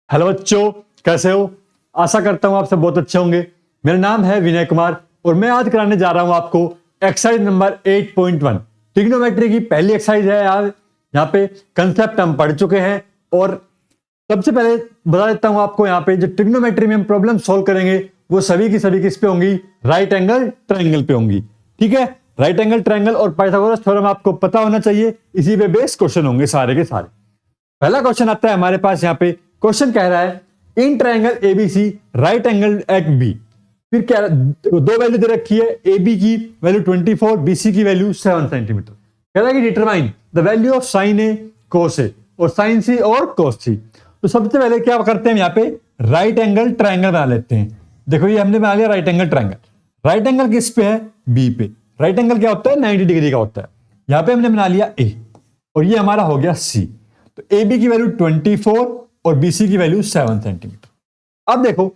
Hello बच्चों, कैसे हो? आशा करता हूं आप सब बहुत अच्छे होंगे। मेरा नाम है विनय कुमार और मैं आज कराने जा रहा हूं आपको एक्सरसाइज नंबर 8.1 ट्रिग्नोमेट्री की पहली एक्सरसाइज है। यार यहाँ पे कंसेप्ट हम पढ़ चुके हैं और सबसे पहले बता देता हूं आपको, यहाँ पे जो ट्रिग्नोमेट्री में हम प्रॉब्लम सॉल्व करेंगे वो सभी की सभी किस पे होंगी? राइट एंगल ट्रायंगल पे होंगी। ठीक है, राइट एंगल ट्रायंगल और पाइथागोरस थ्योरम आपको पता होना चाहिए, इसी पे बेस क्वेश्चन होंगे सारे के सारे। पहला क्वेश्चन आता है हमारे पास, यहाँ पे क्वेश्चन कह रहा है in triangle ABC right angle at B. फिर क्या, दो वैल्यू दे रखी है, ए बी की वैल्यू 24, बीसी की वैल्यू 7 सेंटीमीटर। कह रहा है कि determine the value of sine A cos A और साइन सी और कोस सी। तो सबसे पहले क्या करते हैं, यहाँ पे राइट एंगल ट्रायंगल बना लेते हैं। देखो ये हमने बना लिया right angle triangle. Right angle किस पे है? बी पे। राइट एंगल क्या होता है? 90 डिग्री का होता है। यहाँ पे हमने बना लिया ए और ये हमारा हो गया सी। तो ए बी की वैल्यू 24 और बीसी की वैल्यू 7 सेंटीमीटर। अब देखो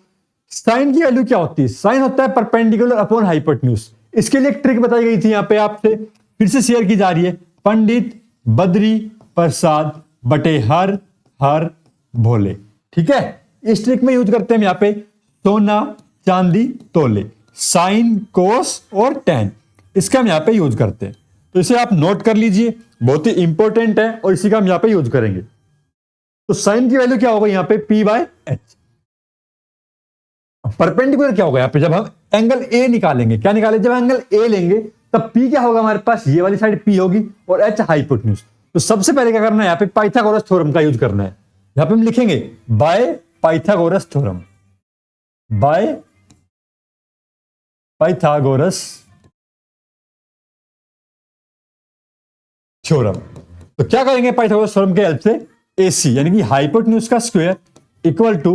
साइन की वैल्यू क्या होती है? साइन होता है परपेंडिकुलर अपॉन हाइपोटेन्यूज। इसके लिए एक ट्रिक बताई गई थी, यहाँ पे आपसे फिर से शेयर की जा रही है। पंडित बद्री प्रसाद बटे हर हर भोले। ठीक है, इस ट्रिक में यूज करते हैं यहाँ पे सोना चांदी तोले, साइन कोस और टेन, इसका हम यहाँ पे यूज करते हैं। तो इसे आप नोट कर लीजिए, बहुत ही इंपॉर्टेंट है और इसी का हम यहाँ पे यूज करेंगे। तो साइन की वैल्यू क्या होगा यहाँ पे? P by H. परपेंडिकुलर क्या होगा यहाँ पे? जब हम एंगल ए निकालेंगे, क्या निकालें? जब एंगल ए लेंगे तब पी क्या होगा हमारे पास? ये वाली साइड पी होगी और एच हाइपोटेन्यूज। तो सबसे पहले क्या करना है, यहाँ पे पाइथागोरस थ्योरम का यूज करना है। यहाँ पे हम लिखेंगे by Pythagoras theorem, by Pythagoras theorem. तो क्या करेंगे पाइथागोरस थ्योरम के हेल्प से? AC यानी कि हाइपोटेन्यूज का स्क्वायर इक्वल टू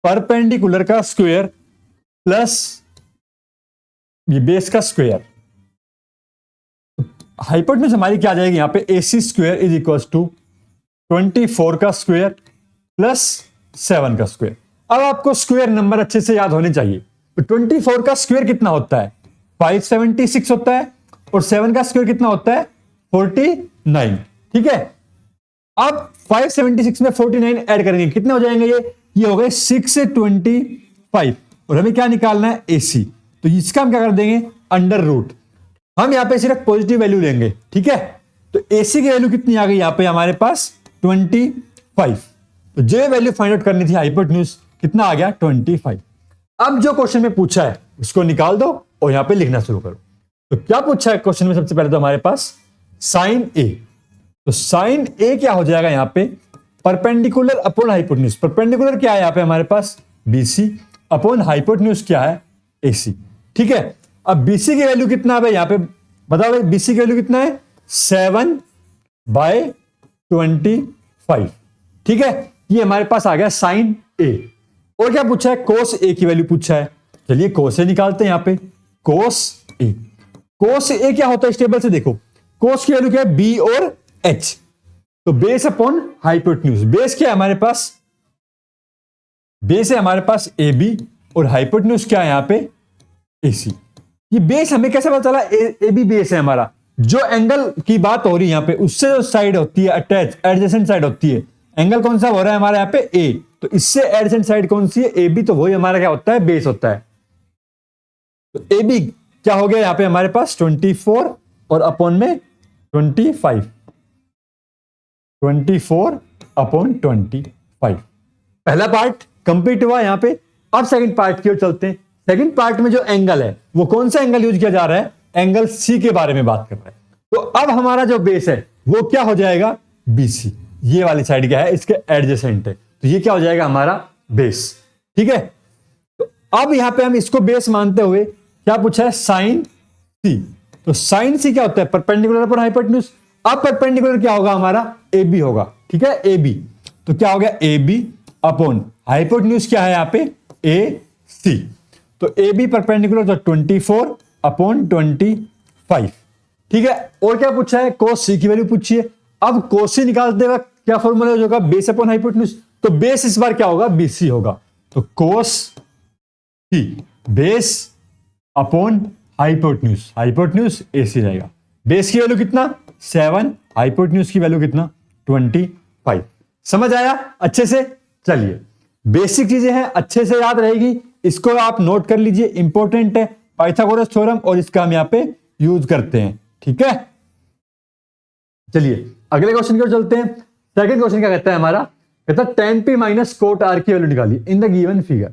परपेंडिकुलर का स्क्वायर प्लस ये बेस का स्क्वायर। हाइपोटेन्यूज हमारी क्या आ जाएगी यहाँ पे? AC square is equal to 24 का स्क्वायर प्लस 7 का स्क्वायर। अब आपको स्क्वायर नंबर अच्छे से याद होने चाहिए। तो 24 का स्क्वायर कितना होता है? 576 होता है और 7 का स्क्वायर कितना होता है? 49। ठीक है, अब 576 में 49 ऐड करेंगे, कितने हो जाएंगे? ये हो गए 625 और हमें क्या निकालना है? AC। तो इसका हम क्या कर देंगे? Under root. हम यहाँ पे सिर्फ पॉजिटिव वैल्यू लेंगे। ठीक है, तो AC की वैल्यू कितनी आ गई यहाँ पे हमारे पास? 25। तो जो वैल्यू फाइंड आउट करनी थी हाइपोटेन्यूज, कितना आ गया? 25। अब जो क्वेश्चन में पूछा है उसको निकाल दो और यहाँ पे लिखना शुरू करो। तो क्या पूछा है क्वेश्चन में? सबसे पहले तो हमारे पास साइन ए। तो साइन ए क्या हो जाएगा यहाँ पे? Perpendicular upon hypotenuse. परपेंडिकुलर क्या है यहाँ पे हमारे पास? BC अपॉन हाइपोटेन्यूज क्या है? AC। ठीक है, अब BC की वैल्यू कितना है यहाँ पे? बताओ भाई, BC की वैल्यू कितना है? 7 बाय 25। ठीक है, ये हमारे पास आ गया साइन A। और क्या पूछा है? कोस A की वैल्यू पूछा है। चलिए कोस A निकालते हैं यहाँ पे। कोस A, कोस A क्या होता है? स्टेबल से देखो, कोस की वैल्यू क्या है? B और H। तो बेस अपॉन हाइपोटेन्यूज। बेस क्या है हमारे पास? बेस है हमारे पास AB और हाइपोटेन्यूज क्या है यहाँ पे? AC। ये बेस हमें कैसे पता चला? AB बेस है हमारा। जो एंगल की बात हो रही है यहाँ पे, उससे जो साइड होती है अटैच, एडजेसेंट साइड होती है, एंगल कौन सा हो रहा है हमारा यहाँ पे? A। तो इससे एडजेसेंट साइड कौन सी है? AB। तो वही हमारा क्या होता है? बेस होता है। तो AB क्या हो गया यहाँ पे हमारे पास? 24 और अपॉन में 25। 24 अपॉन 25। पहला पार्ट कंप्लीट हुआ यहाँ पे। अब सेकंड पार्ट की ओर चलते हैं। सेकंड पार्ट में जो एंगल है वो कौन सा एंगल यूज किया जा रहा है? एंगल C के बारे में बात कर रहा है। तो अब हमारा जो बेस है वो क्या हो जाएगा? BC। ये वाली साइड क्या है? इसके एडजेसेंट है, तो ये क्या हो जाएगा? हमारा बेस। ठीक है, तो अब यहां पे हम इसको बेस मानते हुए क्या पूछा है? Sine C। तो साइन C क्या होता है? Perpendicular upon hypotenuse. अब परपेंडिकुलर क्या होगा हमारा? AB होगा। ठीक है, AB। तो क्या हो गया? AB अपॉन हाइपोटेन्यूज क्या है यहाँ पे? AC। तो AB परपेंडिकुलर तो 24 अपॉन 25। ठीक है, और क्या पूछा है? कोस C की वैल्यू पूछी है। अब कोस C निकालते वक्त क्या फॉर्मूला होगा? Base upon hypotenuse. तो बेस इस बार क्या होगा? BC होगा। तो कोस C base upon hypotenuse, hypotenuse AC रहेगा। बेस की वैल्यू कितना? 7, हाइपोटेन्यूज की वैल्यू कितना? 25। समझ आया अच्छे से? चलिए, बेसिक चीजें हैं, अच्छे से याद रहेगी, इसको आप नोट कर लीजिए, इंपॉर्टेंट है पाइथागोरस थ्योरम, और इसका हम यहाँ पे यूज करते हैं। ठीक है, चलिए अगले क्वेश्चन की ओर चलते हैं। सेकंड क्वेश्चन क्या कहता है हमारा, कहता है tan p minus cot r की वैल्यू निकालिए इन द गिवन फिगर।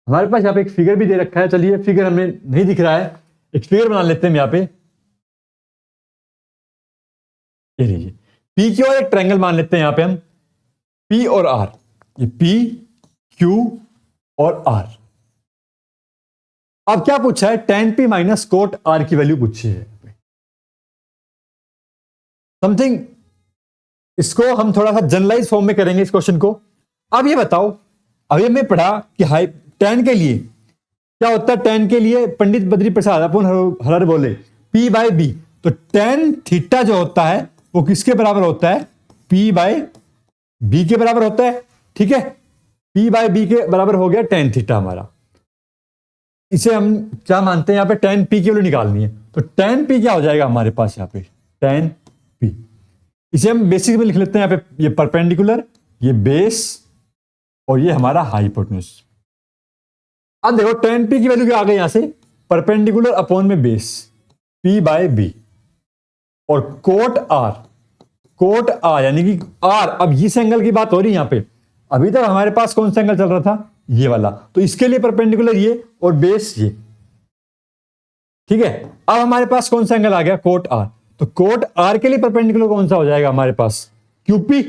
हमारे पास यहाँ पे एक फिगर भी दे रखा है, चलिए फिगर हमें नहीं दिख रहा है, एक फिगर बना लेते हैं यहाँ पे। ये लीजिए, P की और एक ट्रायंगल मान लेते हैं यहाँ पे हम, P और R, ये P Q और R। अब क्या पूछा है, tan p minus cot r की वैल्यू पूछी है समथिंग। इसको हम थोड़ा सा जनरलाइज फॉर्म में करेंगे इस क्वेश्चन को। अब ये बताओ, अभी हमने पढ़ा कि हाई tan के लिए क्या होता है, tan के लिए पंडित बद्री प्रसाद अपन हर बोले P बाय बी, तो tan थीटा जो होता है वो किसके बराबर होता है, P बाय बी के बराबर होता है। ठीक है, P बाय बी के बराबर हो गया tan थीटा हमारा। इसे हम क्या मानते हैं, यहाँ पे tan p की वैल्यू निकालनी है, तो tan p क्या हो जाएगा हमारे पास यहाँ पे, tan p। इसे हम बेसिक में लिख लेते हैं यहाँ पे, ये परपेंडिकुलर, ये बेस, और ये हमारा हाइपोटेन्यूज। अब देखो tan p की वैल्यू क्या आ गई, यहां से परपेंडिकुलर अपॉन में बेस p बाय बी, और कोट r यानी कि r। अब इस एंगल की बात हो रही है यहाँ पे, अभी तक हमारे पास कौन सा एंगल चल रहा था, ये वाला, तो इसके लिए परपेंडिकुलर ये और बेस ये। ठीक है, अब हमारे पास कौन सा एंगल आ गया, कोट r, तो कोट r के लिए परपेंडिकुलर कौन सा हो जाएगा हमारे पास, QP।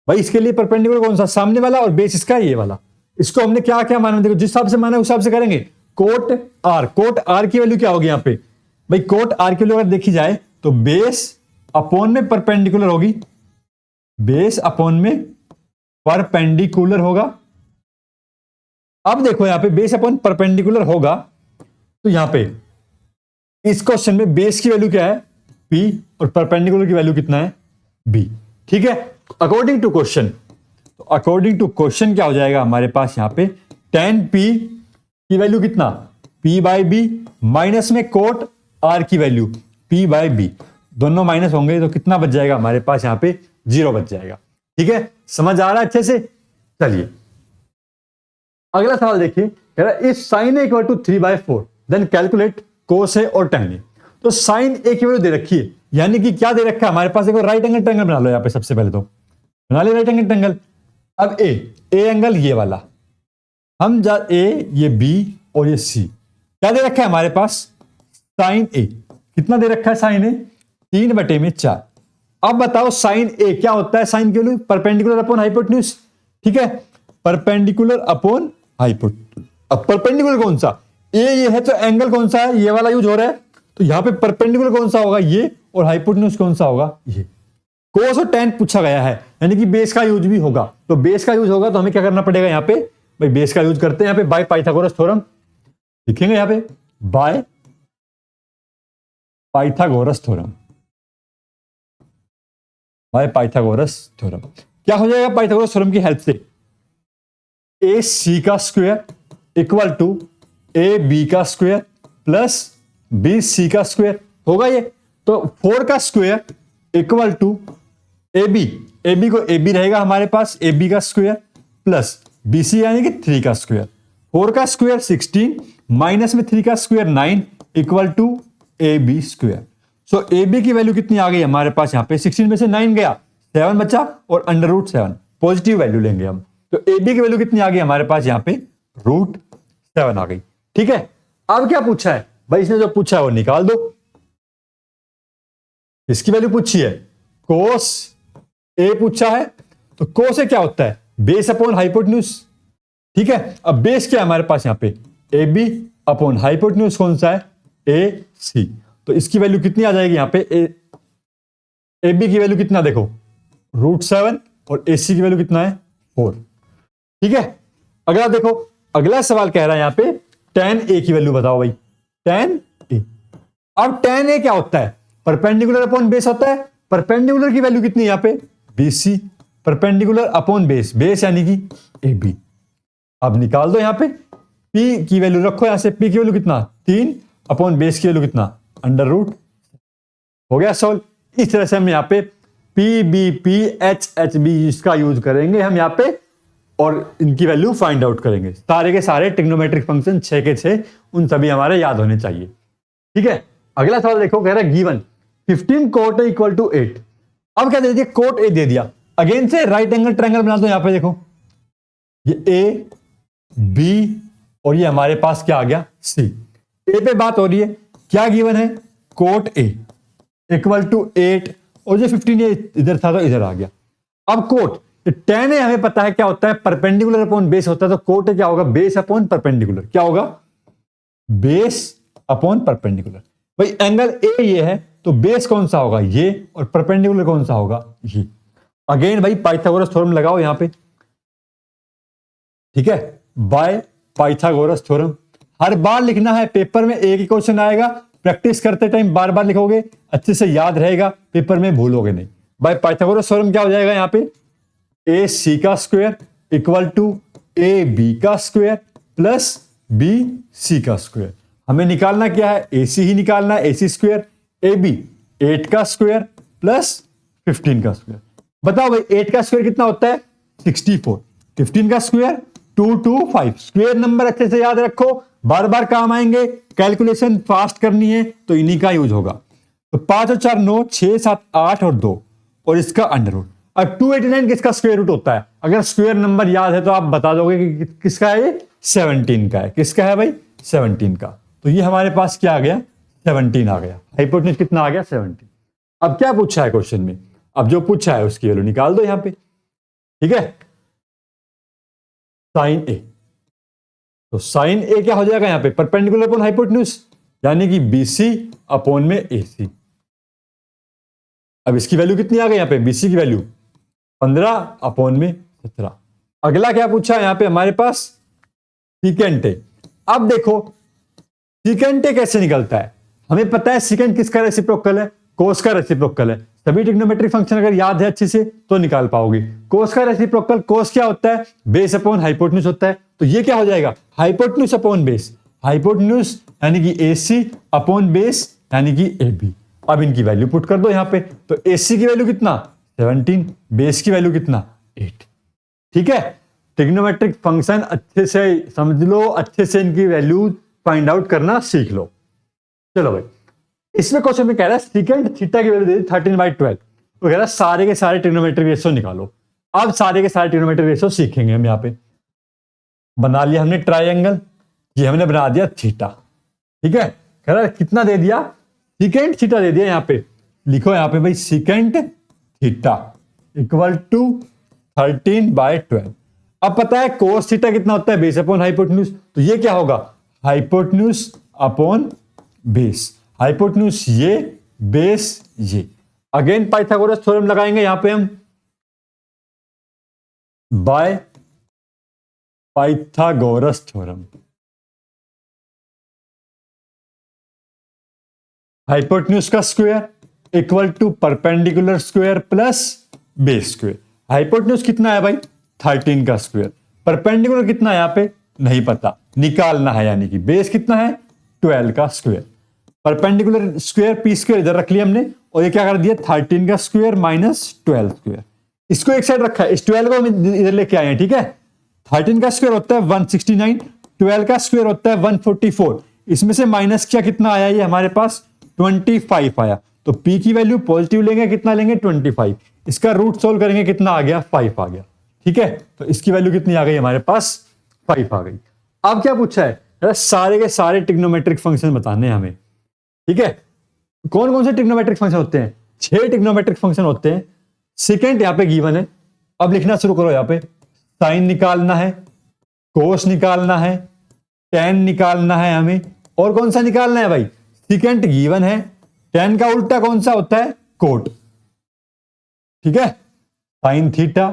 भाई इसके लिए परपेंडिकुलर कौन सा, सामने वाला, और बेस इसका ये वाला। इसको हमने क्या क्या माना, देखो जिस हिसाब से माना उस हिसाब से करेंगे। कोट r की वैल्यू क्या होगी यहाँ पे, भाई कोट r की वैल्यू अगर देखी जाए तो बेस अपॉन में परपेंडिकुलर होगी, बेस अपॉन में परपेंडिकुलर होगा। अब देखो यहां पे बेस अपॉन परपेंडिकुलर होगा, तो यहां पे इस क्वेश्चन में बेस की वैल्यू क्या है, P, और परपेंडिकुलर की वैल्यू कितना है, B। ठीक है, अकॉर्डिंग टू क्वेश्चन, तो अकॉर्डिंग टू क्वेश्चन क्या हो जाएगा हमारे पास यहां पे, tan P की वैल्यू कितना, P बाय बी, माइनस में कोट R की वैल्यू P बाय बी, दोनों माइनस होंगे तो कितना बच जाएगा हमारे पास यहाँ पे, 0 बच जाएगा। ठीक है, समझ आ रहा है अच्छे से। चलिए अगला सवाल देखिए, कह रहा है if sine A equal to 3/4 then calculate cos A और tan ए। तो साइन ए की वैल्यू दे रखी है, यानी कि क्या दे रखा है हमारे पास, देखो राइट एंगल ट्रायंगल बना लो यहाँ पे, सबसे पहले तो बना ले राइट एंगल ट्रायंगल। अब ए एंगल ये वाला, हम ए, ये बी और ये सी, क्या दे रखा है हमारे पास, साइन ए। कितना दे रखा है साइन ए, 3/4। अब बताओ साइन ए क्या होता है, साइन की वैल्यू परपेंडिकुलर अपॉन हाइपोटेन्यूज। ठीक है, परपेंडिकुलर अपॉन हाइपोटेन्यूज। अब परपेंडिकुलर कौन सा, ये है, तो एंगल कौन सा है, ये वाला यूज हो रहा है, तो यहां पे परपेंडिकुलर कौन सा होगा, ये, और हाइपोटेन्यूज कौन सा होगा, ये। कोस और tan पूछा गया है, यानी कि बेस का यूज भी होगा, तो बेस का यूज होगा तो हमें क्या करना पड़ेगा यहाँ पे, भाई बेस का यूज करते हैं यहाँ पे, बाय पाइथागोरस थ्योरम लिखेंगे यहाँ पे, bye Pythagoras theorem, by Pythagoras theorem. क्या हो जाएगा पाइथागोरस थ्योरम की हेल्प से, ए सी का square equal to A B का स्क्वायर प्लस बी सी का स्क्वायर होगा ये। तो 4 का square equal to A B को ए बी रहेगा हमारे पास, ए बी का स्क्वायर प्लस बी सी यानी कि 3 का स्क्वायर, 4 का स्क्वायर 16 माइनस में 3 का square 9 equal to A B square. So A B की वैल्यू कितनी आ गई हमारे पास यहाँ पे, 16 में से 9 गया, 7 बचा, और √7 पॉजिटिव वैल्यू लेंगे हम, तो ए बी की वैल्यू कितनी आ गई हमारे पास यहाँ पे, √7 आ गई। ठीक है, अब क्या पूछा है भाई, इसने जो पूछा है वो निकाल दो। इसकी वैल्यू पूछी है, कोस ए पूछा है, तो कोस ए क्या होता है, बेस अपॉन हाइपोटेन्यूज। ठीक है, अब बेस क्या है हमारे पास यहाँ पे, ए बी अपॉन हाइपोटेन्यूज कौन सा है, ए सी। तो इसकी वैल्यू कितनी आ जाएगी यहाँ पे, ए बी की वैल्यू कितना देखो, √7, और ए सी की वैल्यू कितना है, 4। ठीक है, अगला देखो, अगला सवाल कह रहा है यहाँ पे tan ए की वैल्यू बताओ भाई, tan ए। अब tan ए क्या होता है, परपेंडिकुलर अपॉन बेस होता है, परपेंडिकुलर की वैल्यू कितनी है यहाँ पे, BC, perpendicular upon base, base यानी कि AB। अब निकाल दो यहाँ पे, P की वैल्यू रखो, यहां से P की वैल्यू कितना, 3 अपॉन बेस की वैल्यू कितना, √, हो गया सॉल्व। इस तरह से हम यहाँ पे PBP HHB इसका यूज करेंगे हम यहाँ पे और इनकी वैल्यू फाइंड आउट करेंगे। सारे के सारे ट्रिग्नोमेट्रिक फंक्शन 6 के 6 उन सभी हमारे याद होने चाहिए। ठीक है, अगला सवाल देखो, कह रहा है given 15 cot A equal to 8। अब क्या दे दिया, कोट ए दे दिया। अगेन से राइट एंगल ट्रायंगल बना दो। यहां पे देखो, ये ए बी और ये हमारे पास क्या आ गया, सी। ए पे बात हो रही है, क्या गिवन है, कोट ए इक्वल टू 8 और जो 15 ये इधर था तो इधर आ गया। अब कोट tan है, हमें पता है क्या होता है, परपेंडिकुलर अपॉन बेस होता है। तो कोट क्या होगा, बेस अपॉन परपेंडिकुलर। क्या होगा, बेस अपॉन परपेंडिकुलर। भाई एंगल ए ये है तो बेस कौन सा होगा, ये, और परपेंडिकुलर कौन सा होगा, ये। अगेन भाई पाइथागोरस थ्योरम लगाओ यहां पे। ठीक है, बाय पाइथागोरस थ्योरम। हर बार लिखना है, पेपर में एक ही क्वेश्चन आएगा, प्रैक्टिस करते टाइम बार बार लिखोगे, अच्छे से याद रहेगा, पेपर में भूलोगे नहीं। बाय पाइथागोरस थ्योरम क्या हो जाएगा यहां पे, ए सी का square equal to A B का स्क्वायर प्लस बी सी का स्क्वायर। हमें निकालना क्या है, ए सी ही निकालना है, ए सी स्क्वायर, ए बी 8 का स्क्वायर प्लस 15 का स्क्वायर। बताओ भाई 8 का स्क्वायर कितना होता है, 64। 15 का स्क्वायर 225। स्क्वायर नंबर अच्छे से याद रखो, बार बार काम आएंगे, कैलकुलेशन फास्ट करनी है तो इन्हीं का यूज होगा। तो 5 और 4 9, 6 7 8 और 2 और इसका अंडर रूट। अब 289 किसका स्क्वायर रूट होता है, अगर स्क्वायर नंबर याद है तो आप बता दोगे कि किसका है, ये 17 का है। किसका है भाई, 17 का। तो ये हमारे पास क्या आ गया, 17 आ गया। हाइपोटेन्यूज कितना आ गया, 17। अब क्या पूछा है क्वेश्चन में, अब जो पूछा है उसकी वैल्यू निकाल दो यहां पे। ठीक है, साइन ए, तो साइन ए क्या हो जाएगा यहां पे, परपेंडिकुलर अपॉन हाइपोटेन्यूज, यानी कि बीसी अपॉन में एसी। अब इसकी वैल्यू कितनी आ गई यहां पे, बीसी की वैल्यू 15 अपॉन में 17। अगला क्या पूछा है यहां पे हमारे पास, सीकेंट ए। अब देखो सीकेंट ए कैसे निकलता है, हमें पता है सीकेंट किसका रेसिप्रोकल है, कोस का रेसिप्रोकल है। सभी ट्रिग्नोमेट्रिक फंक्शन अगर याद है अच्छे से तो निकाल पाओगे। कोस का रेसिप्रोकल, कोस क्या होता है, बेस अपॉन हाइपोटेन्यूज होता है। तो ये क्या हो जाएगा, हाइपोटेन्यूज अपॉन बेस, हाइपोटेन्यूज यानी कि एसी अपॉन बेस यानी कि एबी। अब इनकी वैल्यू पुट कर दो यहां पे, तो एसी की वैल्यू कितना 17, बेस की वैल्यू कितना 8। ठीक है, ट्रिग्नोमेट्रिक फंक्शन अच्छे से समझ लो, अच्छे से इनकी वैल्यू फाइंड आउट करना सीख लो। चलो भाई, इसमें क्वेश्चन में कह रहा है सीकेंट थीटा की वैल्यू दे दी 13/12। वो कह रहा है सारे के सारे ट्रिग्नोमेट्रिक रेशियो निकालो। अब सारे के सारे ट्रिग्नोमेट्रिक रेशियो सीखेंगे हम। यहां पे बना लिया हमने ट्रायंगल, ये हमने बना दिया थीटा। ठीक है, कह रहा है कितना दे दिया, सीकेंट थीटा दे दिया। यहां पे लिखो, यहां पे भाई सीकेंट थीटा इक्वल टू 13/12। अब पता है कोस थीटा कितना होता है, बेस अपॉन हाइपोटेन्यूज। तो ये क्या होगा, हाइपोटेन्यूज अपॉन बेस। हाइपोटेन्यूज ये, बेस ये। अगेन पाइथागोरस थ्योरम लगाएंगे यहां पे हम, बाय पाइथागोरस थ्योरम। हाइपोटेन्यूज का square equal to perpendicular square plus base square. Hypotenuse कितना है भाई, 13 का स्क्वायर। परपेंडिकुलर कितना है यहां पे नहीं पता, निकालना है, यानी कि बेस कितना है 12 का square. Perpendicular square P square इधर रख लिया हमने, और ये क्या कर दिया 13 का स्क्वायर माइनस 12 स्क्वायर। इसको एक साइड रखा है, इस 12 को हम इधर लेके आए हैं। ठीक है, 13 का स्क्वायर होता है 169, 12 का स्क्वायर होता है 144। इसमें से माइनस क्या कितना आया, ये हमारे पास 25 आया। तो p की वैल्यू पॉजिटिव लेंगे, कितना लेंगे 25। इसका रूट सोल्व करेंगे, कितना आ गया 5 आ गया। ठीक है, तो इसकी वैल्यू कितनी आ गई हमारे पास 5 आ गई। अब क्या पूछा है, सारे के सारे ट्रिग्नोमेट्रिक फंक्शन बताने हैं हमें। ठीक है, कौन कौन से ट्रिग्नोमेट्रिक फंक्शन होते हैं, 6 ट्रिग्नोमेट्रिक फंक्शन होते हैं। सेकेंड यहां पे गिवन है, अब लिखना शुरू करो। यहां पे साइन निकालना है, कोस निकालना है, टेन निकालना है हमें, और कौन सा निकालना है भाई, सीकेंट गिवन है। टेन का उल्टा कौन सा होता है, कोट। ठीक है, साइन थीटा,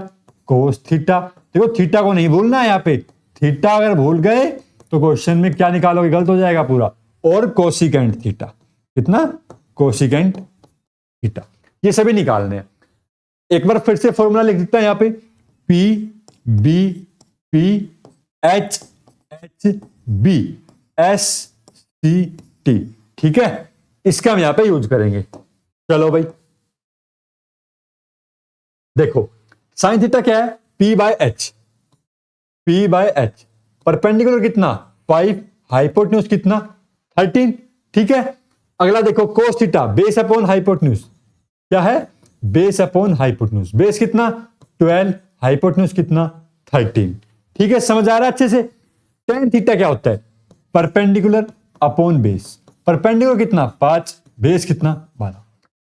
कोस थीटा। देखो थीटा को नहीं भूलना है यहां पे, थीटा अगर भूल गए तो क्वेश्चन में क्या निकालोगे, गलत हो जाएगा पूरा। और कोसिकेंट थीटा, कितना कोसिकेंट थीटा, ये सभी निकालने हैं। एक बार फिर से फॉर्मूला लिख देता है यहां पे, P B P H H B S C T. ठीक है, इसका हम यहां पे यूज करेंगे। चलो भाई देखो, साइन थीटा क्या है, P by H. P by H. Perpendicular कितना 5, हाइपोटेन्यूज कितना 13। ठीक है, अगला देखो cos theta base upon hypotenuse क्या है, बेस अपॉन हाइपोटेन्यूज। बेस कितना 12, हाइपोटेन्यूज कितना 13। ठीक है, समझ आ रहा है अच्छे से। टेन थीटा क्या होता है, परपेंडिकुलर अपॉन बेस। परपेंडिकुलर कितना 5, बेस कितना 12।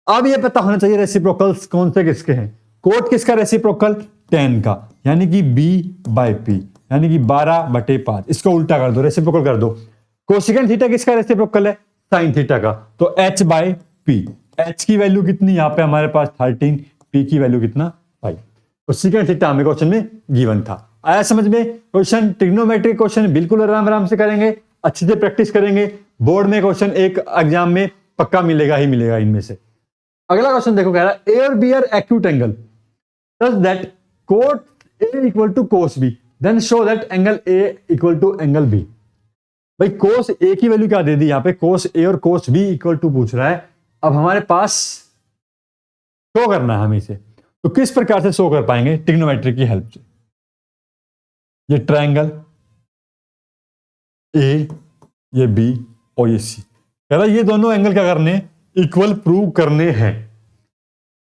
अब ये पता होना चाहिए रेसिप्रोकल्स कौन से किसके हैं। कोट किसका रेसिप्रोकल, टेन का, यानी कि बी बाय पी, यानी कि 12/5। इसको उल्टा कर दो, रेसिप्रोकल कर दो। कोसिकेंट थीटा किसका रेसिप्रोकल है, साइन थीटा का, तो एच बाय पी। एच की वैल्यू कितनी यहां पे हमारे पास 13, पी की वैल्यू कितना 5। तो सीकेंट थीटा हमें क्वेश्चन में गिवन था। आया समझ में। क्वेश्चन ट्रिग्नोमेट्रिक क्वेश्चन बिल्कुल आराम आराम से करेंगे, अच्छे से प्रैक्टिस करेंगे। बोर्ड में क्वेश्चन एक एग्जाम में पक्का मिलेगा ही मिलेगा इनमें से। अगला क्वेश्चन देखो, कह रहा है ए और B are acute angle such that cot A equal to cos B, then show that angle A equal to angle B। भाई cos A की वैल्यू क्या दे दी यहां पे, cos A और cos B इक्वल टू पूछ रहा है। अब हमारे पास शो करना है हमें इसे, तो किस प्रकार से शो कर पाएंगे, ट्रिग्नोमेट्री की हेल्प से। ये ट्रायंगल A, ये B और ये C, कह रहा है ये दोनों एंगल क्या करने, इक्वल प्रूव करने हैं।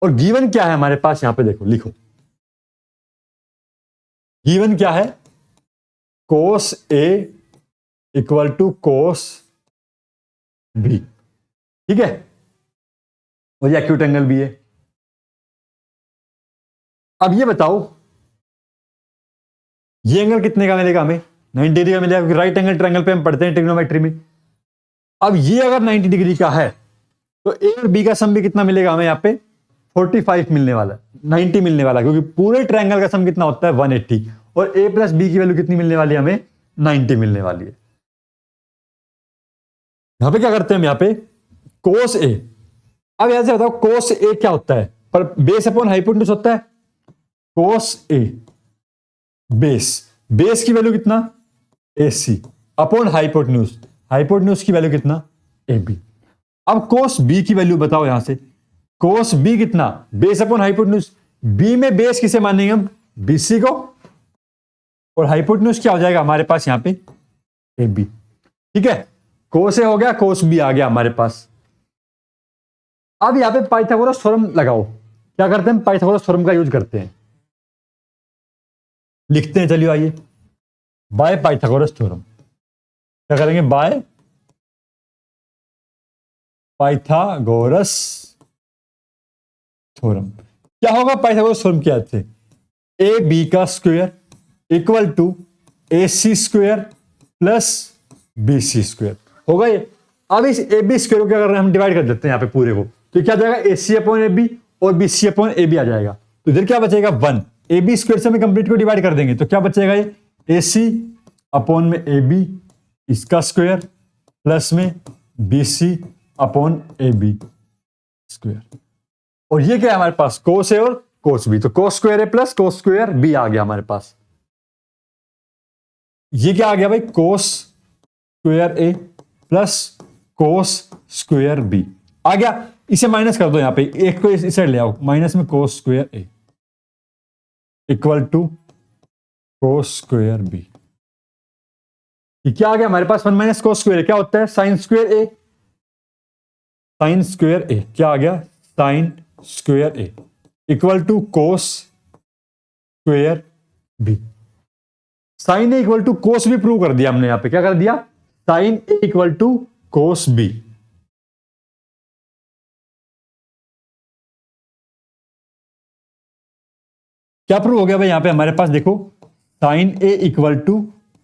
और गिवन क्या है हमारे पास, यहां पे देखो लिखो, गिवन क्या है, cos A equal to cos B। ठीक है, और ये एक्यूट एंगल भी है। अब ये बताओ ये एंगल कितने का मिलेगा हमें, 90 डिग्री का मिलेगा, क्योंकि राइट एंगल ट्रायंगल पे हम पढ़ते हैं ट्रिग्नोमेट्री में। अब ये अगर 90 डिग्री का है तो ए और बी का सम भी कितना मिलेगा हमें, यहां पे 45 मिलने वाला, 90 मिलने वाला, क्योंकि पूरे ट्रायंगल का सम कितना होता है 180, और a प्लस बी की वैल्यू कितनी मिलने वाली है हमें, 90 मिलने वाली है। यहां पे क्या करते हैं हम, यहां पे cos a। अब यहां से बताओ cos a क्या होता है, पर बेस अपॉन हाइपोटेन्यूज होता है। cos a बेस की वैल्यू कितना ac अपॉन हाइपोटेन्यूज, हाइपोटेन्यूज की वैल्यू कितना ab। अब cos b की वैल्यू बताओ, यहां से cos b कितना, बेस अपॉन हाइपोटेन्यूज। b में बेस किसे मानेंगे हम, bc को, और हाइपोटेन्यूज क्या हो जाएगा हमारे पास यहां पे ab। ठीक है, cos a हो गया, cos b आ गया हमारे पास। अब यहां पे पाइथागोरस थ्योरम लगाओ। क्या करते हैं, पाइथागोरस थ्योरम का यूज करते हैं, लिखते हैं, चलिए आइए, बाय पाइथागोरस थ्योरम। क्या करेंगे, बाय पाइथागोरस थ्योरम। क्या होगा पाइथागोरस थ्योरम की याद से, ए बी का square equal to A C square plus B C square होगा ये। अब इस ए बी स्क्वायर को क्या कर रहे हैं हम, डिवाइड कर देते हैं यहां पे पूरे को, तो क्या जाएगा A C upon A B और B C upon A B आ जाएगा। तो इधर क्या बचेगा 1, ए बी स्क्वायर से हम कंप्लीट को डिवाइड कर देंगे, तो क्या बचेगा ये ए सी अपॉन में ए बी इसका स्क्वायर प्लस में B C upon A B square. और ये क्या है हमारे पास, कोस ए और कोस बी, तो कोस स्क्वायर ए प्लस कोस स्क्वायर बी आ गया हमारे पास। ये क्या आ गया भाई, कोस स्क्वायर ए प्लस कोस स्क्वायर बी आ गया। इसे माइनस कर दो, यहां पे एक को इस साइड ले आओ, माइनस में cos square A equal to cos square B. क्या आ गया हमारे पास, 1 माइनस कोस स्क्वायर क्या होता है, sine square A. Sine square A क्या आ गया, sine square A equal to cos square B. Sine A equal to cos B prove कर दिया हमने, यहां पे क्या कर दिया, sine A equal to cos B. क्या प्रूव हो गया भाई, यहां पे हमारे पास देखो sine A equal to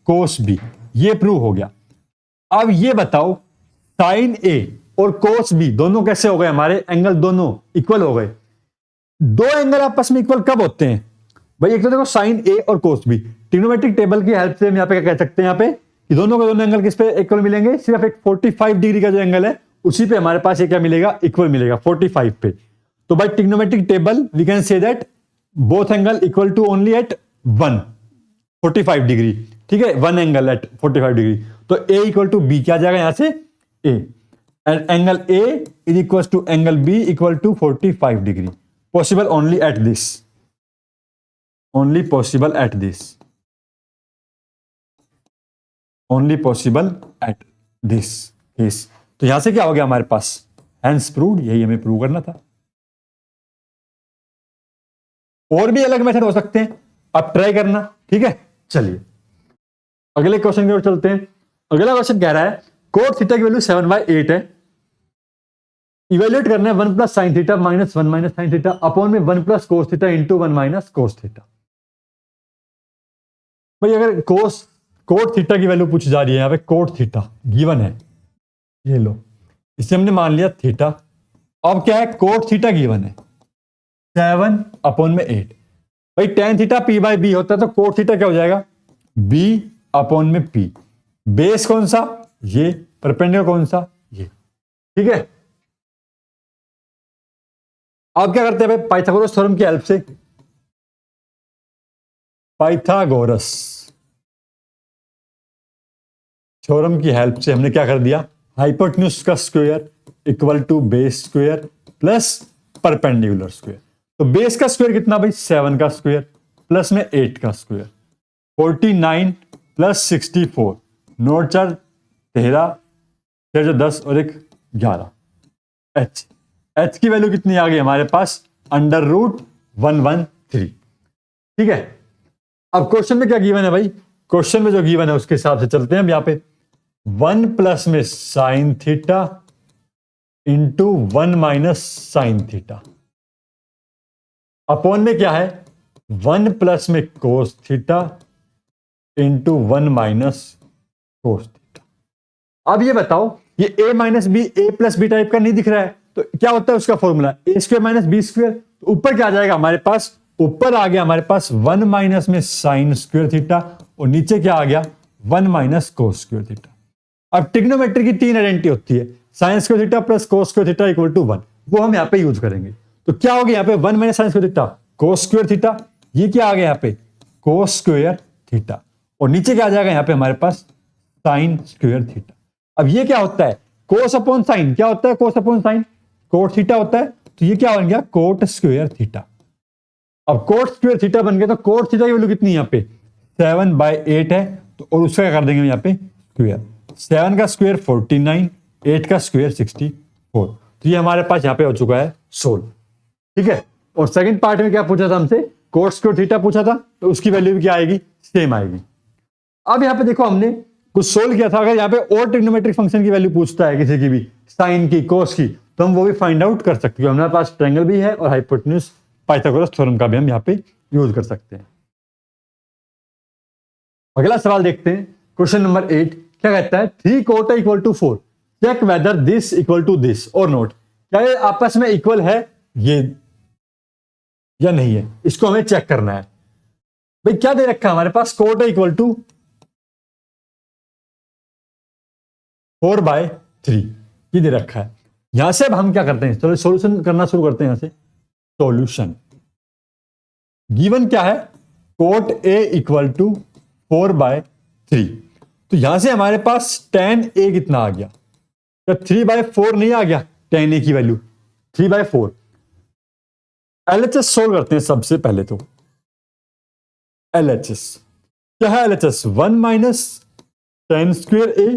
cos B, ये प्रूव हो गया। अब ये बताओ साइन ए और कोस बी दोनों कैसे हो गए हमारे, एंगल दोनों इक्वल हो गए। दो एंगल आपस में इक्वल कब होते हैं भाई, एक तो देखो साइन ए और कोस बी, ट्रिग्नोमेट्रिक टेबल की हेल्प से हम यहां पे क्या कह सकते हैं, यहां पे कि दोनों के दोनों एंगल किस पे इक्वल मिलेंगे, सिर्फ एक 45 डिग्री का जो एंगल है उसी पे हमारे पास ये क्या मिलेगा, इक्वल मिलेगा 45 पे। तो by trigonometric table we can say that both angle equal to only at 45 degree. ठीक है, वन एंगल एट 45 डिग्री, तो ए इक्वल टू बी क्या जाएगा यहां से A, and angle A is equal to angle B equal to 45 degree. Possible only at this, only possible at this। Only possible at this case. तो यहां से क्या हो गया हमारे पास, हेंस प्रूव्ड, यही हमें प्रूव करना था। और भी अलग मेथड हो सकते हैं, आप ट्राई करना, ठीक है। चलिए अगले क्वेश्चन की ओर चलते हैं। अगला क्वेश्चन कह रहा है कोट थीटा की वैल्यू 7/8 है, इवेल्युएट करना है 1 plus sine theta minus 1 minus sine theta upon में 1 plus cos theta into 1 minus cos theta. भाई अगर कोट थीटा की वैल्यू पूछी जा रही है, यहां पे कोट थीटा गिवन है, ये लो, इसे हमने मान लिया थीटा। अब क्या है, कोट थीटा गिवन है 7/8। भाई tan theta P by B होता है, तो कोट थीटा क्या हो जाएगा, बी अपॉन में पी। बेस कौन सा, ये, परपेंडिकुलर कौन सा, ये, ठीक है। अब क्या करते हैं भाई, पाइथागोरस थ्योरम की हेल्प से, पाइथागोरस थ्योरम की हेल्प से हमने क्या कर दिया, हाइपोटेन्यूज का square equal to base square plus perpendicular square. तो बेस का स्क्वायर कितना भाई, 7 का स्क्वायर प्लस में 8 का स्क्वायर, 49 प्लस 64, 9 4 13, 6 10 और 1 11। एच की वैल्यू कितनी आ गई हमारे पास, √113, ठीक है। अब क्वेश्चन में क्या गिवन है भाई, क्वेश्चन में जो गिवन है उसके हिसाब से चलते हैं हम यहां पे। 1 प्लस में sine theta into 1 minus sine theta upon में क्या है, 1 प्लस में cos theta into 1 minus cos theta. अब ये बताओ, ये a minus B, A plus B type का नहीं दिख रहा है, तो क्या होता है उसका फॉर्मूला, ए स्क्वायर माइनस बी स्क्वायर। तो ऊपर क्या आ जाएगा हमारे पास, ऊपर आ गया हमारे पास 1 माइनस में साइन स्क्वायर थीटा और नीचे क्या आ गया, 1 माइनस कोस स्क्वायर थीटा। अब ट्रिग्नोमेट्री की 3 आइडेंटिटी होती है, sine square theta plus cos square theta equal to 1, वो हम यहाँ पे यूज करेंगे। तो क्या हो गया यहाँ पे, 1 minus sign square theta cos square theta, ये क्या आ गया यहाँ पे, कोस स्क्वायर थीटा, और नीचे क्या आ जाएगा यहाँ पे हमारे पास साइन स्क्वायर थीटा। अब ये क्या होता है, कोस अपॉन साइन, क्या होता है कोस अपॉन साइन, कोट थीटा होता है, तो ये क्या बन गया, कोट स्क्वायर थीटा। अब कोट स्क्वायर थीटा बन गया, तो कोट थीटा की वैल्यू कितनी है यहाँ पे, 7/8 है, तो और उसका क्या कर देंगे यहाँ पे स्क्वायर, 7 का स्क्वायर 49, 8 का स्क्वायर 64। तो ये हमारे पास यहाँ पे हो चुका है सोल्व, ठीक है। और सेकंड पार्ट में क्या पूछा था हमसे, कोट स्क्वायर थीटा पूछा था, तो उसकी वैल्यू भी क्या आएगी, सेम आएगी। अब यहाँ पे देखो हमने कुछ सोल्व किया था, अगर यहाँ पे और ट्रिग्नोमेट्रिक फंक्शन की वैल्यू पूछता है किसी की भी, साइन की, कोस की, तो हम वो भी फाइंड आउट कर सकते हैं। हमारे पास ट्रायंगल भी है और हाइपोटेन्यूज पाइथागोरस थ्योरम का भी हम यहाँ पे यूज कर सकते हैं। अगला सवाल देखते हैं, क्वेश्चन नंबर 8 क्या कहता है, 3 cot A equal to 4, check whether this equal to this और नॉट। क्या ये आपस में इक्वल है ये या नहीं है, इसको हमें चेक करना है। भाई क्या दे रखा है हमारे पास, कोटा इक्वल टू 4/3 ये दे रखा है। यहां से अब हम क्या करते हैं, चलो सॉल्यूशन करना शुरू करते हैं। यहां से सॉल्यूशन गिवन क्या है, कोट ए इक्वल टू 4/3, तो यहां से हमारे पास tan a कितना आ गया, क्या 3/4 नहीं आ गया, tan a की वैल्यू 3/4। LHS सोल्व करते हैं सबसे पहले, तो LHS क्या है, LHS 1 minus tan square a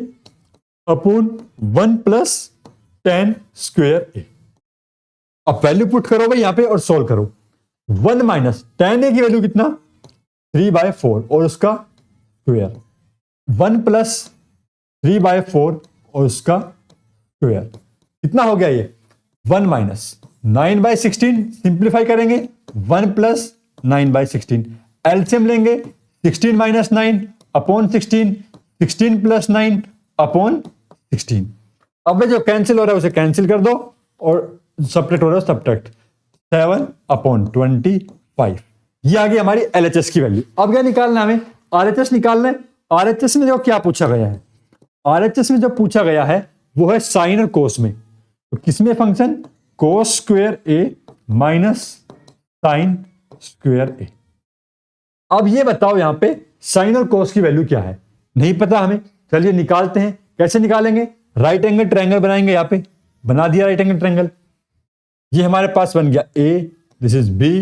upon 1 plus tan square a। अब वैल्यू पुट करो भाई यहां पे और सोल्व करो। 1 माइनस tan a की वैल्यू कितना, 3/4 और उसका स्क्वायर, 1 प्लस 3/4 और उसका स्क्वायर, कितना हो गया ये 1 माइनस 9/16, सिंप्लीफाई करेंगे 1 प्लस 9/16, एलसीएम लेंगे 16 माइनस 9 अपॉन 16, 16 प्लस 9 अपॉन 16। अब जो कैंसिल हो रहा है उसे कैंसिल कर दो और सब्ट्रैक्ट हो रहा है सब्ट्रैक्ट, 7/25। ये आ गई हमारी एलएचएस की वैल्यू। अब क्या निकालना है हमें, आरएचएस निकालना है। आरएचएस में जो क्या पूछा गया है, आरएचएस में जो पूछा गया है वो है साइन और कोस में। तो किसमें फंक्शन, कोस स्क्वायर ए माइनस साइन स्क्वायर ए। अब ये बताओ यहां पे साइन और कोस की वैल्यू क्या है, नहीं पता हमें, चलिए निकालते हैं। कैसे निकालेंगे, राइट एंगल ट्रायंगल बनाएंगे। यहां पे बना दिया राइट एंगल ट्रायंगल, ये हमारे पास बन गया A, this is B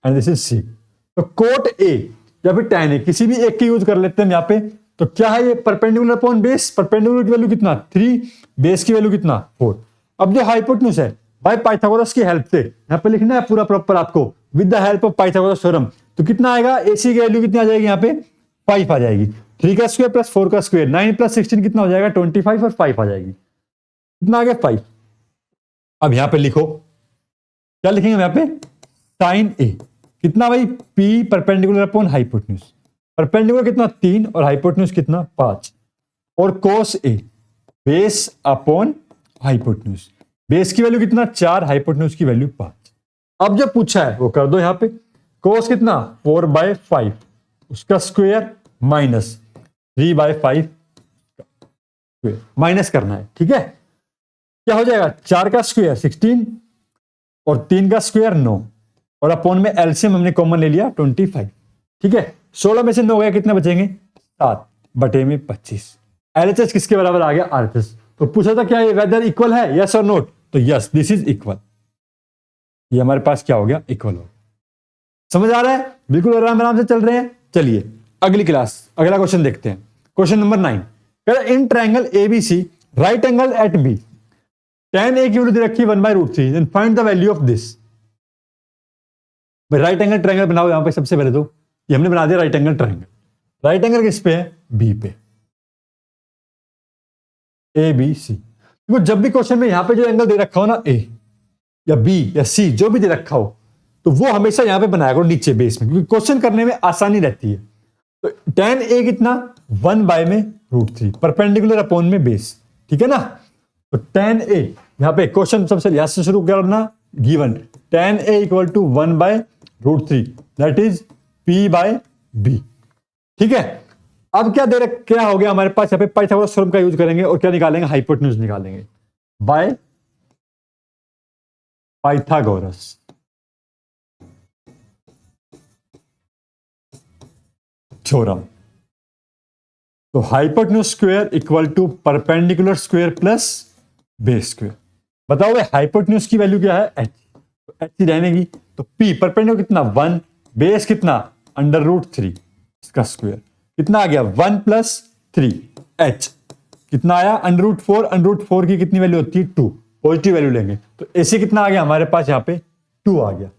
and this is C. तो कोट ए या फिर tan ए, किसी भी एक की यूज कर लेते हैं यहां पे। तो क्या है ये परपेंडिकुलर अपॉन बेस, परपेंडिकुलर की वैल्यू कितना 3, बेस की वैल्यू कितना 4। अब जो हाइपोटेन्यूज है बाय पाइथागोरस की हेल्प से यहां पे लिखना है पूरा प्रॉपर आपको, with the help of Pythagoras theorem. तो कितना आएगा, एसी की वैल्यू कितनी आ जाएगी यहाँ पे 5 आ जाएगी, 3 का स्क्वायर प्लस 4 का स्क्वायर, 9 प्लस 16 कितना हो जाएगा 25 और 5 आ जाएगी, कितना आ गया 5। अब यहां पे लिखो, क्या लिखेंगे यहां पे साइन ए कितना भाई, P perpendicular upon hypotenuse, perpendicular कितना 3 और हाइपोटेन्यूज कितना 5, और कोस ए बेस अपॉन हाइपोटेन्यूज, बेस की वैल्यू कितना 4, हाइपोटेन्यूज की वैल्यू 5। अब जो पूछा है वो कर दो यहां पे, कोस कितना 4/5 उसका स्क्वायर माइनस 3/5 माइनस करना है, ठीक है। क्या हो जाएगा 4 का स्क्वायर 16 और 3 का स्क्वायर 9 और अपॉन में एलसीएम हमने कॉमन ले लिया 25, ठीक है। 16 में से 9 गया कितने बचेंगे 7 बटे में 25। एलएचएस किसके बराबर आ गया आरएचएस। तो पूछा था क्या ये वेदर इक्वल है, यस और नोट, तो यस दिस इज इक्वल, ये हमारे पास क्या हो गया इक्वल हो। समझ आ रहा है, बिल्कुल आराम आराम से चल रहे हैं। चलिए अगली क्लास, अगला क्वेश्चन देखते हैं, question number 9। In triangle ABC right angle at B, tan a की वैल्यू दे रखी है 1/√3, then find the value of this. Right angle triangle बनाओ यहां पे, सबसे पहले तो ये हमने बना दिया right angle triangle. Right angle किस पे है, बी पे, ए बी सी। देखो जब भी क्वेश्चन में यहां पे जो एंगल दे रखा हो ना, ए या बी या सी जो भी दे रखा हो, तो वो हमेशा यहां पे बनाया करो नीचे बेस में, क्योंकि क्वेश्चन करने में आसानी रहती है। तो tan a कितना 1/√3 परपेंडिकुलर अपॉन में बेस, ठीक है ना। तो tan a यहां पे क्वेश्चन सबसे यहां से शुरू करना, given tan a equal to 1/√3 that is p/b, ठीक है। अब क्या दे रख, क्या हो गया हमारे पास, यहाँ पे पाइथागोरस थ्योरम का यूज करेंगे और क्या निकालेंगे, हाइपोटेन्यूज निकालेंगे बाय पाइथागोरस थ्योरम। तो hypotenuse square equal to perpendicular square plus base square. बताओ भाई हाइपोटेन्यूज की वैल्यू क्या है, एच, तो एच ही रहेगी। तो पी परपेंडिकुलर कितना 1, बेस कितना √3 इसका स्क्वायर कितना आ गया 1 + 3, एच कितना आया √4, √4 की कितनी वैल्यू होती है 2, पॉजिटिव वैल्यू लेंगे। तो ऐसे कितना आ गया हमारे पास यहाँ पे 2 आ गया।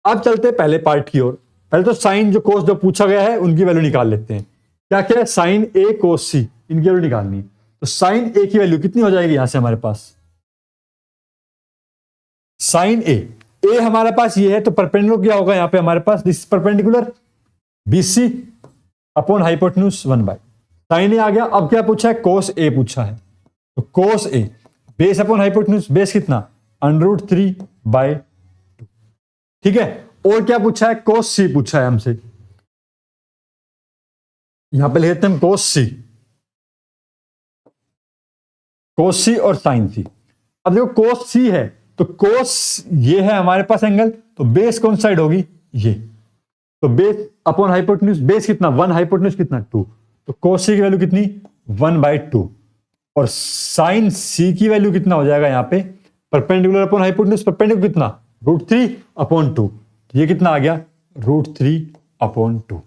अब चलते हैं पहले पार्ट की ओर। पहले तो साइन जो कोस जो पूछा गया है उनकी वैल्यू निकाल लेते हैं। क्या क्या है, साइन ए कोस सी, इनकी वैल्यू निकालनी है। तो साइन ए की वैल्यू कितनी हो जाएगी यहां से हमारे पास, साइन ए, ए हमारे पास ये है, तो परपेंडिकुलर क्या होगा यहां पे हमारे पास, this perpendicular BC upon hypotenuse 1/, sine A आ गया। अब क्या पूछा है, कोस ए पूछा है, तो कोस ए बेस अपॉन हाइपोटेन्यूज, बेस कितना √3/2, ठीक है। और क्या पूछा है, कोस सी पूछा है हमसे, यहां पे लेते हैं कोस सी, कोस सी और साइन सी। अब देखो कोस सी है तो कोस ये है हमारे पास एंगल, तो बेस कौन साइड होगी ये, तो बेस अपॉन हाइपोटेन्यूज, बेस कितना 1, हाइपोटेन्यूज कितना 2, तो कोस सी की वैल्यू कितनी 1/2 और साइन सी की वैल्यू कितना हो जाएगा यहां पे, परपेंडिकुलर अपॉन हाइपोटेन्यूज, परपेंडिकुलर कितना √3/2, ये कितना आ गया √3/2।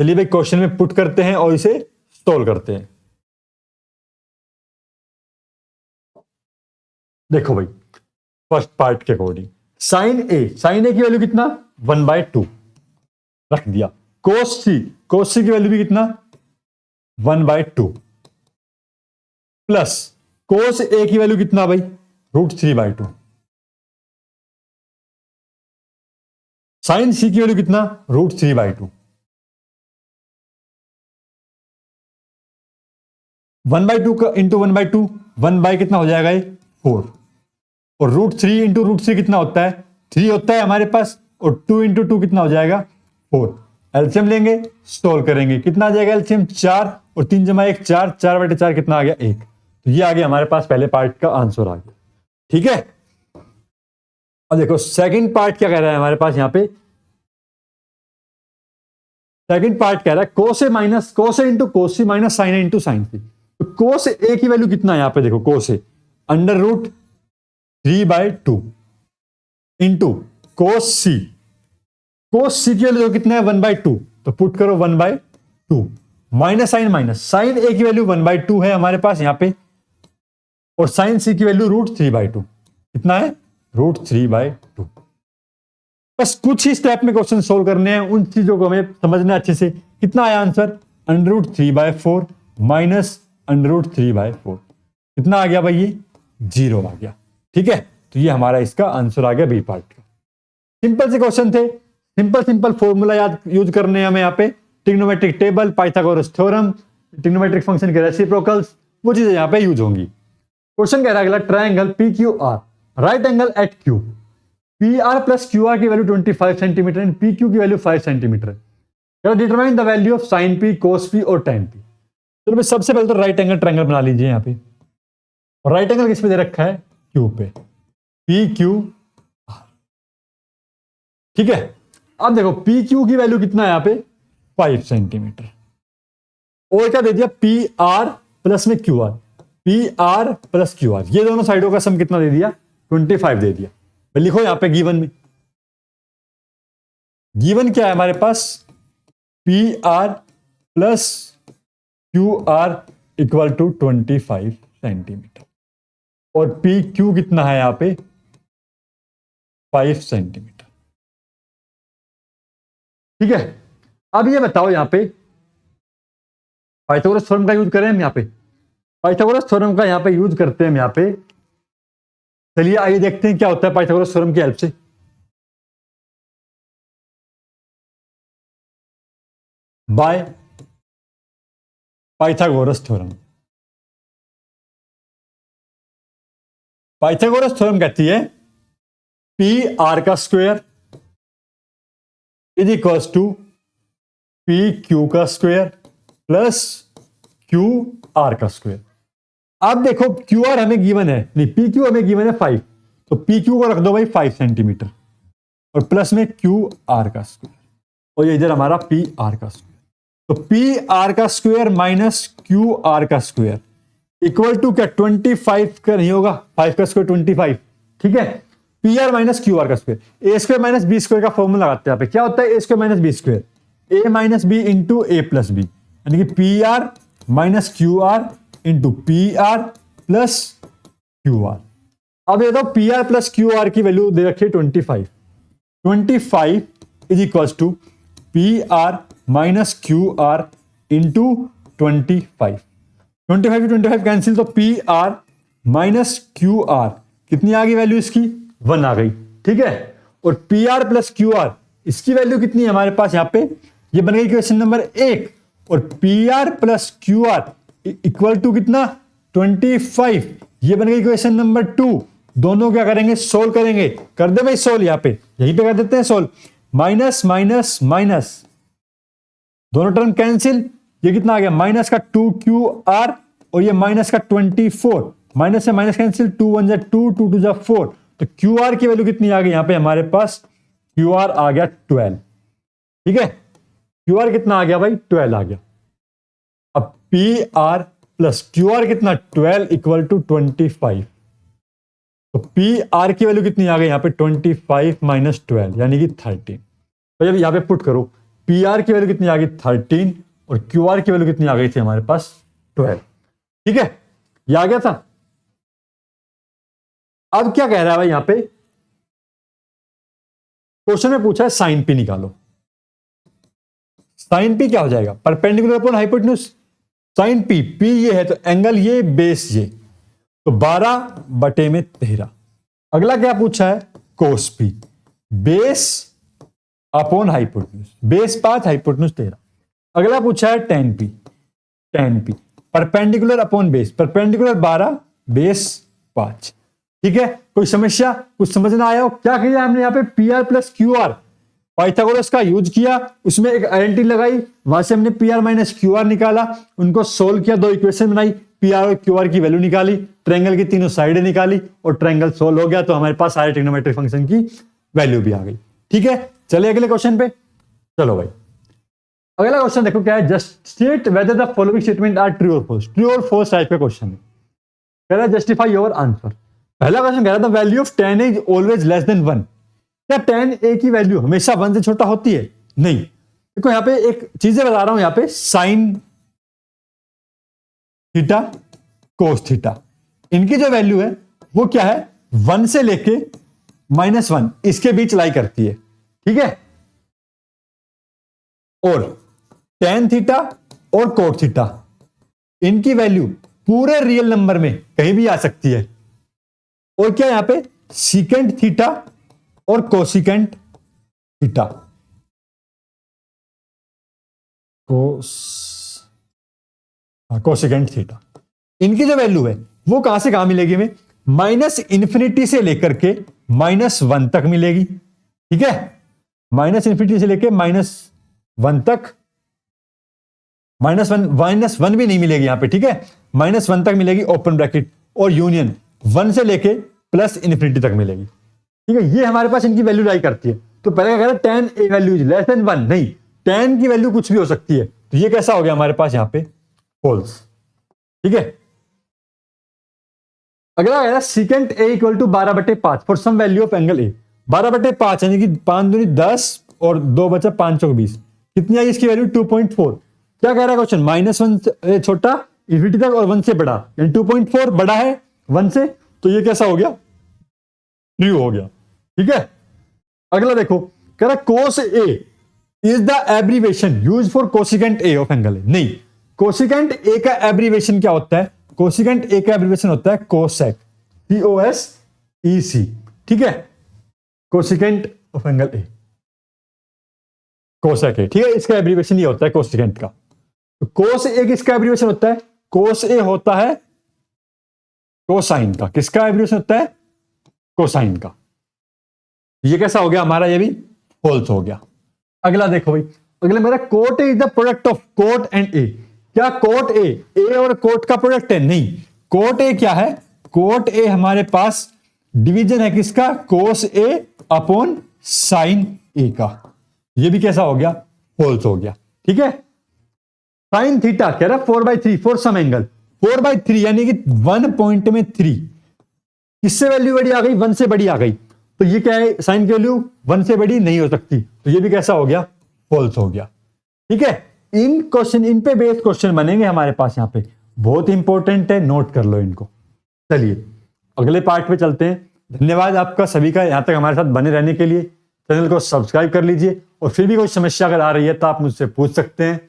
चलिए भाई क्वेश्चन में पुट करते हैं और इसे सोल्व करते हैं। देखो भाई फर्स्ट पार्ट के अकॉर्डिंग साइन ए की वैल्यू कितना 1/2 रख दिया, कोस सी की वैल्यू भी कितना 1/2 प्लस कोस ए की वैल्यू कितना भाई √3/2, साइन सी की वैल्यू कितना √3/2, 1/2 का इंटू 1/2, 1 कितना हो जाएगा ये 4, और √3 इंटू √3 कितना होता है 3 होता है हमारे पास, और 2 इंटू 2 कितना हो जाएगा 4। एलसीएम लेंगे सोल्व करेंगे, कितना आ जाएगा एलसीएम 4 और 3 जमा 1 4, 4/4 कितना आ गया 1। तो ये आ गया हमारे पास पहले पार्ट का आंसर आ गया, ठीक है। अब देखो सेकंड पार्ट क्या कह रहा है हमारे पास यहाँ पे, सेकंड पार्ट कह रहा है कोस ए इंटू कोस सी माइनस साइन ए इंटू साइन सी। तो कोस ए की वैल्यू कितना है यहां पे, देखो कोस ए √3/2 इंटू कोस सी की वैल्यू कितना है 1/2, तो पुट करो 1/2 माइनस साइन माइनस, साइन ए की वैल्यू 1/2 है हमारे पास यहाँ पे, और साइन सी की वैल्यू √3/2 कितना है, √3/2। बस कुछ ही स्टेप में क्वेश्चन सोल्व करने हैं, उन चीजों को हमें समझना है अच्छे से। कितना आया आंसर, √3/4 माइनस √3/4, कितना आ गया भाई, ये 0 आ गया। ठीक है, तो ये हमारा इसका आंसर आ गया बी पार्ट का। सिंपल से क्वेश्चन थे, सिंपल फॉर्मूला याद यूज करने हैं हमें यहाँ पे, trigonometric table, Pythagoras theorem, trigonometric function के रेसिप्रोकल्स, वो चीजें यहाँ पे यूज होंगी। क्वेश्चन कह रहा है अगला, triangle PQR, right angle at Q, PR plus QR की वैल्यू 25 सेंटीमीटर एंड PQ की value 5 centimetre. Determine the value of sine P, cos P और tan P। चलो भाई सबसे पहले तो राइट एंगल ट्रायंगल बना लीजिए यहाँ पे, और राइट एंगल किस पे दे रखा है, Q पे, PQR। ठीक है, अब देखो PQ की वैल्यू कितना है यहाँ पे, 5 सेंटीमीटर, और क्या दे दिया, PR प्लस में QR, PR प्लस QR, ये दोनों साइडों का सम कितना दे दिया, 25 दे दिया। तो लिखो यहां पे गिवन में, गिवन क्या है हमारे पास, PR plus QR equal to 25 centimetre, और PQ कितना है यहां पे, 5 सेंटीमीटर। ठीक है, अब ये बताओ यहां पे पाइथागोरस थ्योरम का यूज करें हम, यहां पे पाइथागोरस थ्योरम का यहां पे यूज करते हैं हम यहां पे। चलिए आइए देखते हैं क्या होता है पाइथागोरस थ्योरम की हेल्प से। By Pythagoras theorem, Pythagoras theorem कहती है PR का square is equals to PQ का स्क्वायर प्लस QR का स्क्वायर। अब देखो QR हमें गिवन है, नहीं PQ हमें गिवन है 5, तो PQ को रख दो भाई 5 सेंटीमीटर, और प्लस में QR का स्क्वायर, और ये इधर हमारा PR का स्क्वायर। तो PR का स्क्वायर माइनस QR का स्क्वायर इक्वल टू क्या, 25 का नहीं होगा, 5 का स्क्वायर 25। ठीक है, PR माइनस QR का square, A square minus B square का फॉर्मूला लगाते हैं यहाँ पे, क्या होता है A square minus B square, A minus B into A plus B, यानी कि PR minus QR into PR plus QR। अब ये तो PR प्लस QR की वैल्यू दे रखी है 25 is equals to PR minus QR into 25 25 cancel, तो PR माइनस QR कितनी आ गई वैल्यू इसकी, 1 आ गई। ठीक है, और PR प्लस QR इसकी वैल्यू कितनी है हमारे पास यहाँ पे, ये बन गई इक्वेशन नंबर 1, और PR plus QR equal to कितना, 25, ये बन गई इक्वेशन नंबर 2। दोनों क्या करेंगे, सोल्व करेंगे, कर दे भाई सोल्व, यहां पे यहीं पे कर देते हैं सोल्व, माइनस माइनस माइनस, दोनों टर्म कैंसिल, ये कितना आ गया, माइनस का 2QR और ये माइनस का 24, माइनस से माइनस कैंसिल, 2 1 2 2 2 4, तो QR की वैल्यू कितनी आ गई यहां पे हमारे पास, QR आ गया 12। ठीक है, QR कितना आ गया भाई, 12 आ गया। अब PR प्लस QR कितना, 12 इक्वल टू 25, तो PR की वैल्यू कितनी आ गई यहां पे, 25 माइनस 12 यानी कि 13। तो जब यहां पे पुट करो, PR की वैल्यू कितनी आ गई 13, और QR की वैल्यू कितनी आ गई थी हमारे पास 12। ठीक है, ये आ गया था। अब क्या कह रहा है भाई यहां पे, क्वेश्चन में पूछा है साइन P निकालो। साइन P क्या हो जाएगा, perpendicular upon hypotenuse, sine P ये है तो एंगल ये, बेस ये, तो 12/13। अगला क्या पूछा है, कोस P, base upon hypotenuse, base 5 hypotenuse 13। अगला पूछा है tan P perpendicular upon base, perpendicular 12 base 5। ठीक है, कोई समस्या, कुछ समझना आया हो, क्या किया हमने यहाँ पे, PR प्लस QR पाइथागोरस का यूज किया, उसमें एक आइडेंटिटी लगाई, वहां से हमने PR माइनस QR निकाला, उनको सोल्व किया, 2 इक्वेशन बनाई, PR और QR की वैल्यू निकाली, ट्रायंगल की तीनों साइडें निकाली, और ट्रायंगल सोल्व हो गया, तो हमारे पास सारे ट्रिग्नोमेट्रिक फंक्शन की वैल्यू भी आ गई। ठीक है, चलिए अगले क्वेश्चन पे। चलो भाई अगला क्वेश्चन देखो क्या है, just state whether the following statement are true और फॉल्स, ट्रू और फॉल्स टाइप का क्वेश्चन है। कह रहा है जस्टिफाई योर आंसर। पहला क्वेश्चन कह रहा था value of tan is always less than 1, क्या tan a की वैल्यू हमेशा 1 से छोटा होती है, नहीं। देखो यहाँ पे एक चीजें बता रहा हूं, यहाँ पे साइन थीटा कोस थीटा। इनकी जो वैल्यू है वो क्या है, 1 से लेके -1 इसके बीच लाई करती है, ठीक है। और टेन थीटा और कोट थीटा, इनकी वैल्यू पूरे रियल नंबर में कहीं भी आ सकती है। और क्या यहां पे सीकेंट थीटा और कोसिकेंट थीटा, कोसिकेंट थीटा, इनकी जो वैल्यू है वो कहां से कहां मिलेगी हमें, -∞ से लेकर के -1 तक मिलेगी, ठीक है। -∞ से लेकर -1 तक, -1 भी नहीं मिलेगी यहां पे, ठीक है। -1 तक मिलेगी ओपन ब्रैकेट, और यूनियन 1 से लेके +∞ तक मिलेगी, ठीक है। ये हमारे पास इनकी वैल्यू लाई करती है। तो पहले क्या कह रहा है, 10 ए वैल्यू इज लेस देन 1, नहीं, 10 की वैल्यू कुछ भी हो सकती है। तो ये कैसा हो गया हमारे पास यहां पे, फॉल्स, ठीक है। अगला है secant A equal to 12/5 for some value of angle A. 12/5 यानी कि 5 दूनी 10 और 2 बचा 5 चौक 20, कितनी आई इसकी वैल्यू 2.4। क्या कह रहा है क्वेश्चन, -1 छोटा इन्फिनिटी तक और 1 से बड़ा, यानी 2.4 बड़ा है 1 से, तो ये कैसा हो गया, ट्रू हो गया, ठीक है। अगला देखो, कह रहा cos A is the abbreviation use for cosecant A of angle A. नहीं, कोसिकेंट ए का एब्रीवेशन क्या होता है, कोसिकेंट ए का एब्रीवेशन होता है कोसेक, COSEC, ठीक है। Cosecant of angle A, cosec ए, ठीक है, इसका एब्रीवेशन ये होता है कोसिकेंट का। तो कोस ए किसका एब्रीवेशन होता है, कोस ए होता है कोसाइन का। किसका एब्रीवेशन होता है, कोसाइन का। ये कैसा हो गया हमारा, ये भी फॉल्स हो गया। अगला देखो भाई, अगला मेरा cot A is the product of cot and A. क्या कोट ए और कोट का प्रोडक्ट है, नहीं। कोट ए क्या है, कोट ए हमारे पास डिवीजन है किसका, कोस ए अपॉन साइन ए का। ये भी कैसा हो गया, फॉल्स हो गया, ठीक है। साइन थीटा कह रहा है 4/3 फॉर सम एंगल, 4/3 यानी कि 1 पॉइंट में 3, किससे वैल्यू बड़ी आ गई, 1 से बड़ी आ गई। तो ये क्या है, साइन की वैल्यू 1 से बड़ी नहीं हो सकती, तो ये भी कैसा हो गया, फॉल्स हो गया, ठीक है। इन पे बेस्ड क्वेश्चन बनेंगे हमारे पास, यहां पे बहुत इंपॉर्टेंट है, नोट कर लो इनको। चलिए अगले पार्ट पे चलते हैं। धन्यवाद आपका सभी का यहां तक हमारे साथ बने रहने के लिए। चैनल को सब्सक्राइब कर लीजिए, और फिर भी कोई समस्या अगर आ रही है तो आप मुझसे पूछ सकते हैं,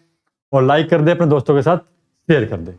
और लाइक कर दें, अपने दोस्तों के साथ शेयर कर दें।